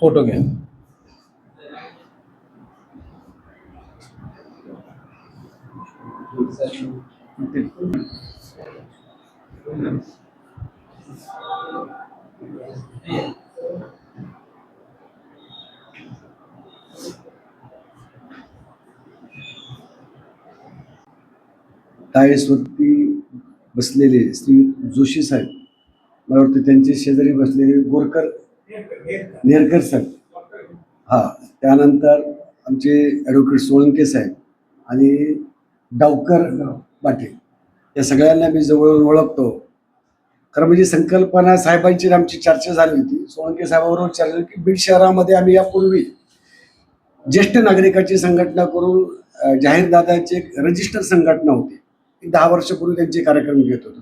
Photo घ्या. टाळीसवरती बसलेले श्री जोशी साहेब, मला वाटतं त्यांचे शेजारी बसलेले गोरकर नेरकर साहेब, हा, त्यानंतर आमचे ॲडव्होकेट सोळंके साहेब आणि डावकर पाटील, या सगळ्यांना मी जवळून ओळखतो. खरं म्हणजे संकल्पना साहेबांची आमची चर्चा झाली होती. सोळंके साहेबांबरोबर चर्चा झाली की बीड शहरामध्ये आम्ही यापूर्वी ज्येष्ठ नागरिकाची संघटना करून जाहीरदादाची एक रजिस्टर संघटना होती. 10 वर्षापूर्वी त्यांचे कार्यक्रम घेत होतो.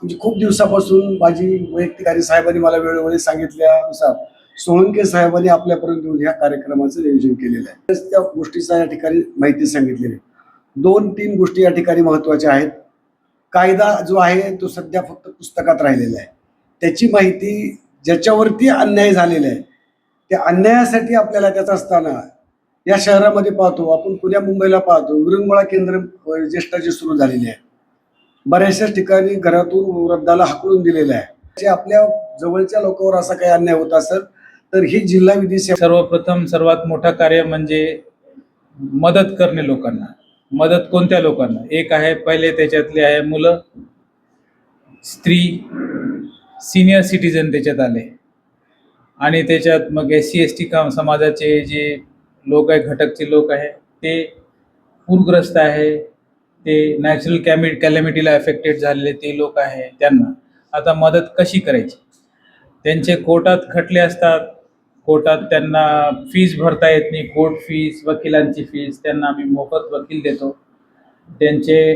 म्हणजे खूप दिवसापासून माझी वैयक्तिक आणि साहेबांनी मला वेळोवेळी सांगितल्यानुसार सोळंके साहेबांनी आपल्यापर्यंत येऊन ह्या कार्यक्रमाचं नियोजन केलेलं आहे. त्या गोष्टीचा या ठिकाणी माहिती सांगितलेली आहे. 2-3 गोष्टी या ठिकाणी महत्त्वाच्या आहेत. कायदा जो आहे तो सध्या फक्त पुस्तकात राहिलेला आहे. त्याची माहिती ज्याच्यावरती अन्याय झालेला आहे त्या अन्यायासाठी आपल्याला त्याचा असताना या शहरामध्ये पाहतो आपण, पुण्या मुंबईला पाहतो, विरंगुळा केंद्र ज्येष्ठाची सुरू झालेली आहे. बऱ्याचशा ठिकाणी घरातून वृद्धाला हाकलून दिलेलं आहे. जे आपल्या जवळच्या लोकांवर असा काही अन्याय होत असेल तर ही जिल्हा विधी सेवा सर्वप्रथम सर्वात मोठं कार्य म्हणजे मदत करणे लोकांना. मदत कोणत्या लोकांना? एक आहे, पहिले त्याच्यातले आहे मुलं, स्त्री, सिनियर सिटीजन त्याच्यात आले, आणि त्याच्यात मग SC ST समाजाचे जे लोक आहे, घटकचे लोक आहे, ते पूरग्रस्त आहे, ते नॅचरल कॅलॅमिटीला अफेक्टेड झालेले ते लोक आहे. त्यांना आता मदत कशी करायची? त्यांचे कोर्टात खटले असतात, कोर्टात त्यांना फीस भरता येत नाही, कोर्ट फीस, वकिलांची फीस, त्यांना आम्ही मोफत वकील देतो. त्यांचे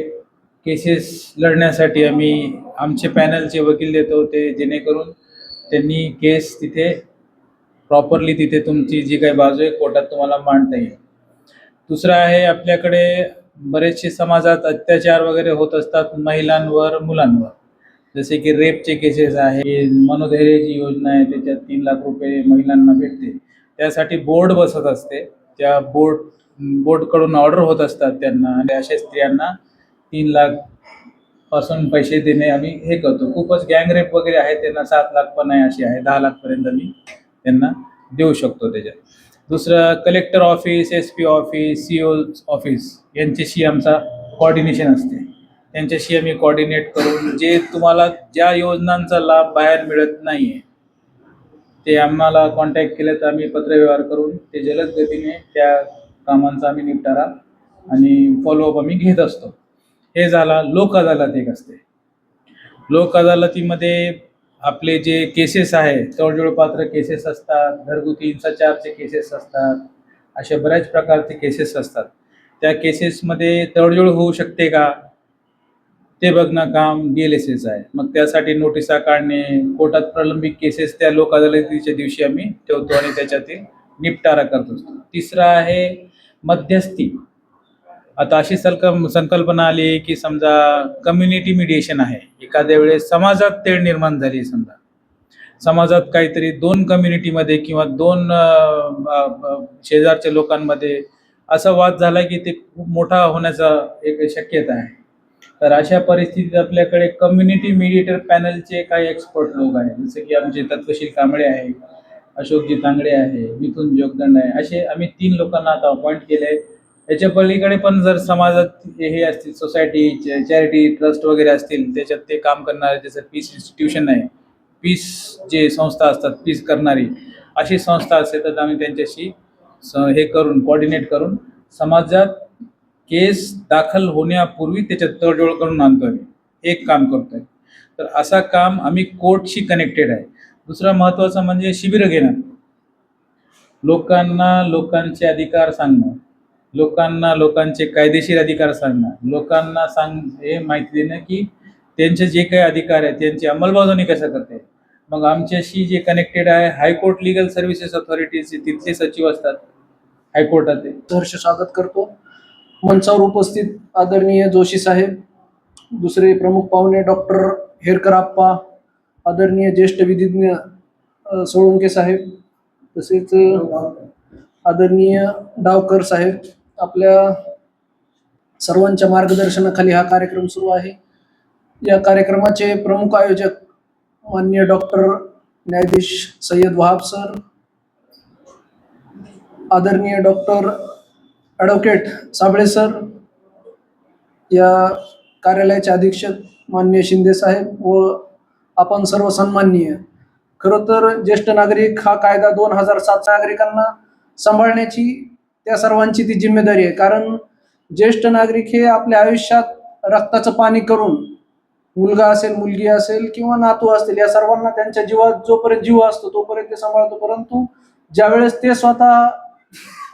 केसेस लढण्यासाठी आम्ही आमचे पॅनलचे वकील देतो, ते जेणेकरून त्यांनी केस तिथे प्रॉपरली तिथे तुमची जी काही बाजू आहे कोर्टात तुम्हाला मांडता येईल. दुसरं आहे, आपल्याकडे बरेचसे समाजात अत्याचार वगैरे होत असतात महिलांवर, मुलांवर, जसे की रेपचे केसेस आहे. मनोधैर्याची योजना आहे, त्याच्यात 3 लाख रुपये महिलांना भेटते. त्यासाठी बोर्ड बसत असते, त्या बोर्डकडून ऑर्डर होत असतात त्यांना, आणि अशा स्त्रियांना 3 लाख पासून पैसे देणे आम्ही हे करतो. खूपच गँगरेप वगैरे आहे त्यांना 7 लाख पण आहे, अशी आहे 10 लाखपर्यंत मी त्यांना देऊ शकतो त्याच्यात. दुसरं, collector office, SP office, CO office यांच्याशी आमचा कोऑर्डिनेशन असते. त्यांच्याशी आम्ही कोऑर्डिनेट करून जे तुम्हाला ज्या योजनांचा लाभ बाहेर मिळत नाही आहे ते आम्हाला कॉन्टॅक्ट केलं तर आम्ही पत्रव्यवहार करून ते जलद गतीने त्या कामांचा आम्ही निपटारा आणि फॉलोअप आम्ही घेत असतो. हे झाला. लोक अदालत एक असते. लोक अदालतीमध्ये आपले जे केसेस आहे, तडजोड पात्र केसेस असतात, घरगुती हिंसाचारचे केसेस असतात, अशा बऱ्याच प्रकारचे केसेस असतात. त्या केसेसमध्ये तडजोड होऊ शकते का ते बघणं काम DLSS आहे. मग त्यासाठी नोटिसा काढणे, कोर्टात प्रलंबित केसेस त्या लोक अदालतीच्या दिवशी आम्ही ठेवतो आणि त्याच्यातील निपटारा करत असतो. तिसरा आहे मध्यस्थी. आता अशी संकल्पना आली की समजा कम्युनिटी मिडिएशन आहे. एखाद्या वेळेस समाजात तेढ निर्माण झाली, समजा समाजात काहीतरी 2 कम्युनिटीमध्ये किंवा 2 शेजारच्या लोकांमध्ये असा वाद झाला की ते खूप मोठा होण्याचा एक शक्यता आहे. तर अशा परिस्थितीत आपल्याकडे कम्युनिटी मीडिएटर पॅनलचे काही एक्सपर्ट लोक आहेत, जसे की आमचे तत्वशील कांबळे आहे, अशोकजी तांगडे आहे, मिथुन जोगदंड आहे. असे आम्ही 3 लोकांना आता अपॉइंट केले आहे. याच्या पलीकडे पण जर समाजात हे असतील, सोसायटी, चॅरिटी, ट्रस्ट वगैरे असतील, त्याच्यात ते काम करणारे, जसं पीस इन्स्टिट्यूशन आहे, पीस जे संस्था असतात पीस करणारी, अशी संस्था असेल तर आम्ही त्यांच्याशी हे करून कोऑर्डिनेट करून समाजात केस दाखल होण्यापूर्वी त्याच्यात तडजोड करून आणतोय, एक काम करतोय. तर असा काम आम्ही कोर्टशी कनेक्टेड आहे. दुसरा महत्त्वाचा म्हणजे शिबिरं घेणं, लोकांना लोकांचे अधिकार सांगणं, लोकांना लोकांचे कायदेशीर अधिकार सांगणं, लोकांना हे माहिती देणं की त्यांचे जे काही अधिकार आहे त्यांची अंमलबजावणी कसं करते. मग आमच्याशी जे कनेक्टेड आहे हायकोर्ट लिगल सर्व्हिसेस अथॉरिटीचे तिथले सचिव असतात हायकोर्टाचे. सहर्ष स्वागत करतो. मंचावर उपस्थित आदरणीय जोशी साहेब, दुसरे प्रमुख पाहुणे डॉक्टर हेरकर आप्पा, आदरणीय ज्येष्ठ विधिज्ञ सोळंके साहेब, तसेच आदरणीय डावकर साहेब, आपल्या सर्वांच्या मार्गदर्शनाखाली हा कार्यक्रम सुरू आहे. या कार्यक्रमाचे प्रमुख आयोजक माननीय डॉक्टर न्यायाधीश सय्यद वहाब सर, आदरणीय डॉक्टर ॲडव्होकेट साबळे सर, या कार्यालयाचे अधीक्षक माननीय शिंदे साहेब व आपण सर्व सन्माननीय. खरं तर ज्येष्ठ नागरिक हा कायदा 2007 नागरिकांना सांभाळण्याची त्या सर्वांची ती जिम्मेदारी आहे. कारण ज्येष्ठ नागरिक हे आपल्या आयुष्यात रक्ताचं पाणी करून, मुलगा असेल, मुलगी असेल किंवा नातू असतील, या सर्वांना त्यांच्या जीवात जोपर्यंत जीव असतो तोपर्यंत ते सांभाळतो. परंतु ज्यावेळेस ते स्वतः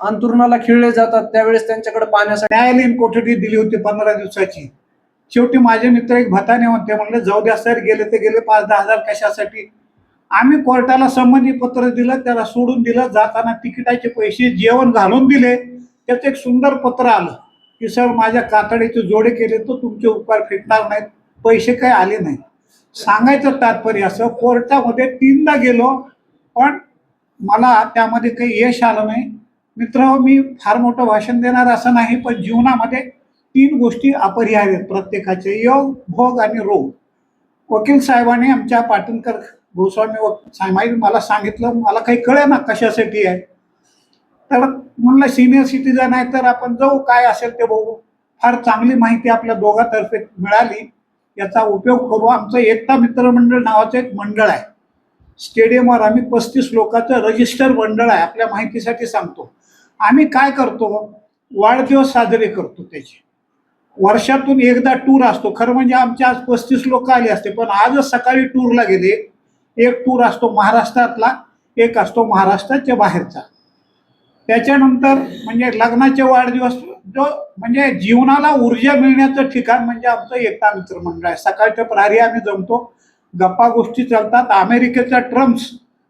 अंथरुणाला खिळले जातात त्यावेळेस त्यांच्याकडे पाहण्यासाठी न्यायालयीन कोठडी दिली होती 15 दिवसाची. शेवटी माझे मित्र एक भताने होते, म्हणले जाऊ द्या सर, गेले ते गेले, 5-10 हजार कशासाठी. आम्ही कोर्टाला संमती पत्र दिलं, त्याला सोडून दिलं. जाताना तिकिटाचे पैसे, जेवण घालून दिले. त्याचं एक सुंदर पत्र आलं की सर, माझ्या कातडीचे जोडे केले तर तुमचे उपकार फिटणार नाहीत, पैसे काही आले नाहीत. सांगायचं तात्पर्य असं, कोर्टामध्ये 3दा गेलो पण मला त्यामध्ये काही यश आलं नाही. मित्र, मी फार मोठं भाषण देणार असं नाही, पण जीवनामध्ये 3 गोष्टी अपरिहार्य आहेत प्रत्येकाचे: योग, भोग आणि रोग. वकील साहेबांनी, आमच्या पाटणकर गोस्वामी साहेबांनी मला सांगितलं, मला काही कळे ना कशासाठी आहे. तर म्हणलं सिनियर सिटीजन आहे तर आपण जाऊ, काय असेल ते बघू. फार चांगली माहिती आपल्या दोघांतर्फे मिळाली, याचा उपयोग करू. आमचं एकता मित्रमंडळ नावाचं एक मंडळ आहे. स्टेडियमवर आम्ही 35 लोकांचं रजिस्टर मंडळ आहे. आपल्या माहितीसाठी सांगतो, आम्ही काय करतो, वाढदिवस साजरे करतो. त्याचे वर्षातून एकदा टूर असतो. खरं म्हणजे आमच्या आज 35 लोक आले असते, पण आजच सकाळी टूरला गेले. एक टूर असतो महाराष्ट्रातला, एक असतो महाराष्ट्राच्या बाहेरचा. त्याच्यानंतर म्हणजे लग्नाचे वाढदिवस, जो म्हणजे जीवनाला ऊर्जा मिळण्याचं ठिकाण म्हणजे आमचं एकता मित्र मंडळ आहे. सकाळच्या प्रहरी आम्ही जमतो, गप्पा गोष्टी चालतात. अमेरिकेच्या ट्रम्प्स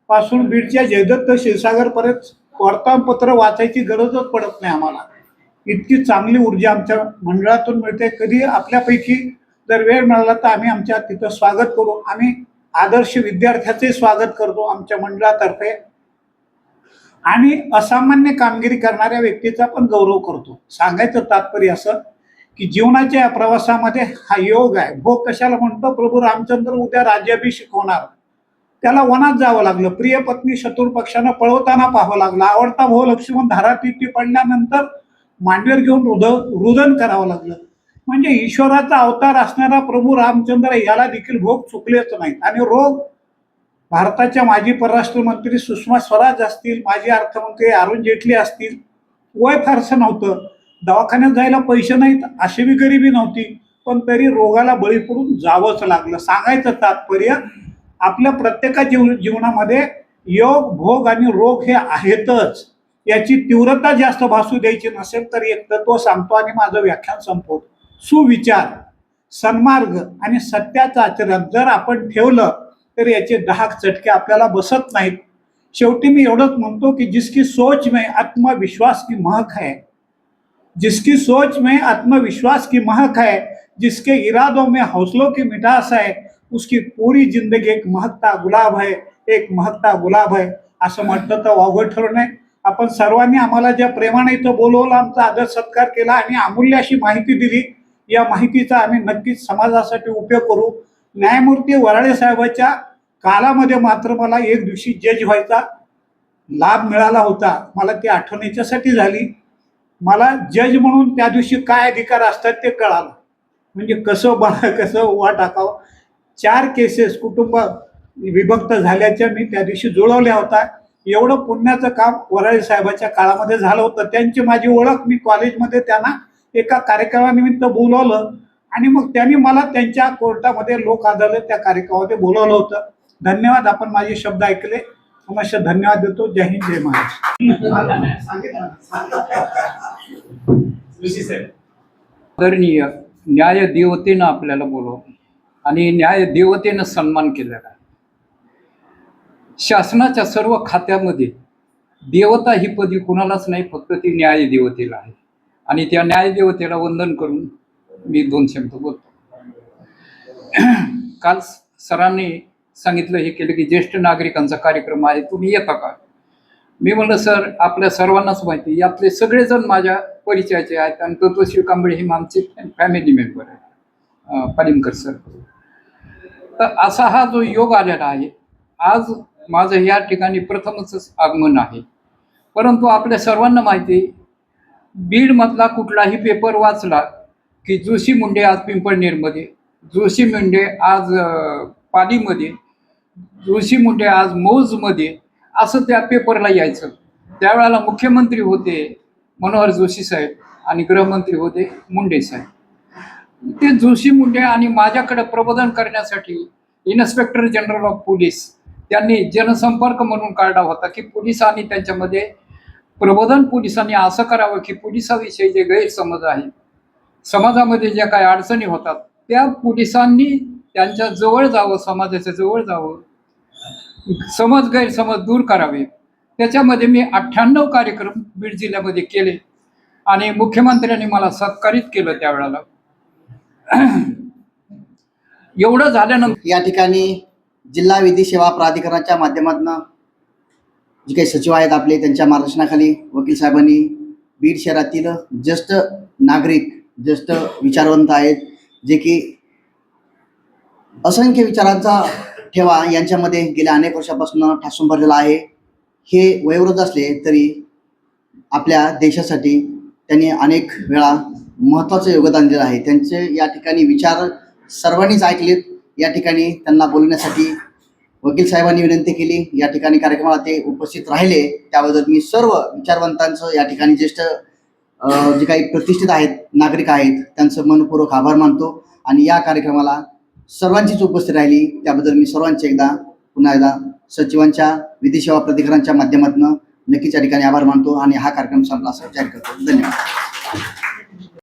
पासून बीडच्या जयदत्त क्षीरसागरपर्यंत वर्तमानपत्र वाचायची गरजच पडत नाही आम्हाला. इतकी चांगली ऊर्जा आमच्या मंडळातून मिळते. कधी आपल्यापैकी जर वेळ मिळाला तर आम्ही आमच्या तिथं स्वागत करू. आम्ही आदर्श विद्यार्थ्याचे स्वागत करतो आमच्या मंडळातर्फे, आणि असामान्य कामगिरी करणाऱ्या व्यक्तीचा पण गौरव करतो. सांगायचं तात्पर्य असं की जीवनाच्या या प्रवासामध्ये हा योग आहे. भोग कशाला म्हणतो, प्रभू रामचंद्र उद्या राज्याभिषेक होणार, त्याला वनात जावं लागलं. प्रिय पत्नी शत्रू पक्षानं पळवताना पाहावं लागलं. आवडता भाऊ लक्ष्मण धारातीर्थी पडल्यानंतर मांडीवर घेऊन रुदन करावं लागलं. म्हणजे ईश्वराचा अवतार असणारा प्रभू रामचंद्र याला देखील भोग चुकलेच नाहीत. आणि रोग, भारताच्या माजी परराष्ट्र मंत्री सुषमा स्वराज असतील, माजी अर्थमंत्री अरुण जेटली असतील, वय फारसं नव्हतं, दवाखान्यात जायला पैसे नाहीत, अशी बी गरिबी नव्हती, पण तरी रोगाला बळी पडून जावंच लागलं. सांगायचं तात्पर्य, आपल्या प्रत्येकाच्या जीवनामध्ये योग, भोग आणि रोग हे आहेतच. याची तीव्रता जास्त भासू द्यायची नसेल तर एक तत्व सांगतो आणि माझं व्याख्यान संपवतो. सुविचार, सन्मार्ग आणि सत्याचं आचरण जर आपण ठेवलं तर याचे 10 चटके आपल्याला बसत नाहीत. शेवटी मी एवढंच म्हणतो की जिसकी सोच में आत्मविश्वास की महक है, जिसकी सोच में आत्मविश्वास की महक है, जिसके इरादों में हौसलों की मिठास है, उसकी पूरी जिंदगी एक महकता गुलाब है, एक महकता गुलाब है. असं म्हटलं तर वावगं ठरलं नाही. आपण सर्वांनी आम्हाला ज्या प्रेमाने इथं बोलवलं, आमचा आदर सत्कार केला आणि अमूल्य अशी माहिती दिली, या माहितीचा आम्ही नक्कीच समाजासाठी उपयोग करू. न्यायमूर्ती वराळे साहेबांच्या काळामध्ये मात्र मला एक दिवशी जज व्हायचा लाभ मिळाला होता. मला ती आठवण याच्यासाठी झाली, मला जज म्हणून त्या दिवशी काय अधिकार असतात ते कळालं. म्हणजे कसं उभा टाकावं. 4 केसेस कुटुंब विभक्त झाल्याच्या मी त्या दिवशी जुळवल्या होता. एवढं पुण्याचं काम वराळे साहेबाच्या काळामध्ये झालं होतं. त्यांची माझी ओळख, मी कॉलेजमध्ये त्यांना एका कार्यक्रमानिमित्त बोलवलं आणि मग त्यांनी मला त्यांच्या कोर्टामध्ये लोक अदालत त्या कार्यक्रमामध्ये बोलवलं होतं. धन्यवाद. आपण माझे शब्द ऐकले, अवश्य धन्यवाद देतो. जय हिंद, जय महाराष्ट्र. आदरणीय न्याय देवतेनं आपल्याला बोलवलं आणि न्याय देवतेनं सन्मान केलेला आहे. शासनाच्या सर्व खात्यामध्ये देवता ही पदवी कुणालाच नाही, फक्त ती न्याय देवतेला आहे. आणि त्या न्याय देवतेला वंदन करून मी 2 शब्द बोलतो. काल सरांनी सांगितलं हे केलं की ज्येष्ठ नागरिकांचा कार्यक्रम आहे, तुम्ही येता का? मी म्हणलं सर आपल्या सर्वांनाच माहिती यातले सगळेजण माझ्या परिचयाचे आहेत आणि तत्वशील कांबळे हे आमचे फॅमिली मेंबर आहेत, पालिमकर सर. तर असा हा जो योग आलेला आहे, आज माझं या ठिकाणी प्रथमच आगमन आहे. परंतु आपल्या सर्वांना माहिती आहे, बीडमधला कुठलाही पेपर वाचला की जोशी मुंडे आज पिंपळनेरमध्ये, जोशी मुंडे आज पालीमध्ये, जोशी मुंडे आज मौजमध्ये, असं त्या पेपरला यायचं. त्यावेळेला मुख्यमंत्री होते मनोहर जोशी साहेब आणि गृहमंत्री होते मुंडे साहेब. ते जोशी मुंडे आणि माझ्याकडे प्रबोधन करण्यासाठी इन्स्पेक्टर जनरल ऑफ पोलीस त्यांनी जनसंपर्क म्हणून काढला होता की पोलिसांनी त्यांच्यामध्ये प्रबोधन, पोलिसांनी असं करावं की पोलिसाविषयी जे गैरसमज आहे, समाजामध्ये ज्या काही अडचणी होतात त्या पोलिसांनी त्यांच्या जवळ जावं, समाजाच्या जवळ जावं, समज गैरसमज दूर करावे. त्याच्यामध्ये मी 98 कार्यक्रम बीड जिल्ह्यामध्ये केले आणि मुख्यमंत्र्यांनी मला सत्कारित केलं त्यावेळेला. एवढं झाल्यानंतर या ठिकाणी जिल्हा विधी सेवा प्राधिकरणाच्या माध्यमातून जे काही सचिव आहेत आपले, त्यांच्या मार्गदर्शनाखाली वकील साहेबांनी बीड शहरातील ज्येष्ठ नागरिक, ज्येष्ठ विचारवंत आहेत, जे की असंख्य विचारांचा ठेवा यांच्यामध्ये गेल्या अनेक वर्षापासून ठासून भरलेला आहे. हे वयोवृद्ध असले तरी आपल्या देशासाठी त्यांनी अनेक वेळा महत्त्वाचं योगदान दिलं आहे. त्यांचे या ठिकाणी विचार सर्वांनीच ऐकलेत. या ठिकाणी त्यांना बोलण्यासाठी वकील साहेबांनी विनंती केली. या ठिकाणी कार्यक्रमाला ते उपस्थित राहिले, त्याबद्दल मी सर्व विचारवंतांचं, या ठिकाणी ज्येष्ठ जे काही प्रतिष्ठित आहेत, नागरिक आहेत, त्यांचं मनपूर्वक आभार मानतो. आणि या कार्यक्रमाला सर्वांचीच उपस्थिती राहिली त्याबद्दल मी सर्वांचे पुन्हा एकदा सचिवांच्या विधी सेवा प्राधिकरणाच्या माध्यमातून नक्कीच या ठिकाणी आभार मानतो आणि हा कार्यक्रम संपला असं जाहीर करतो. धन्यवाद.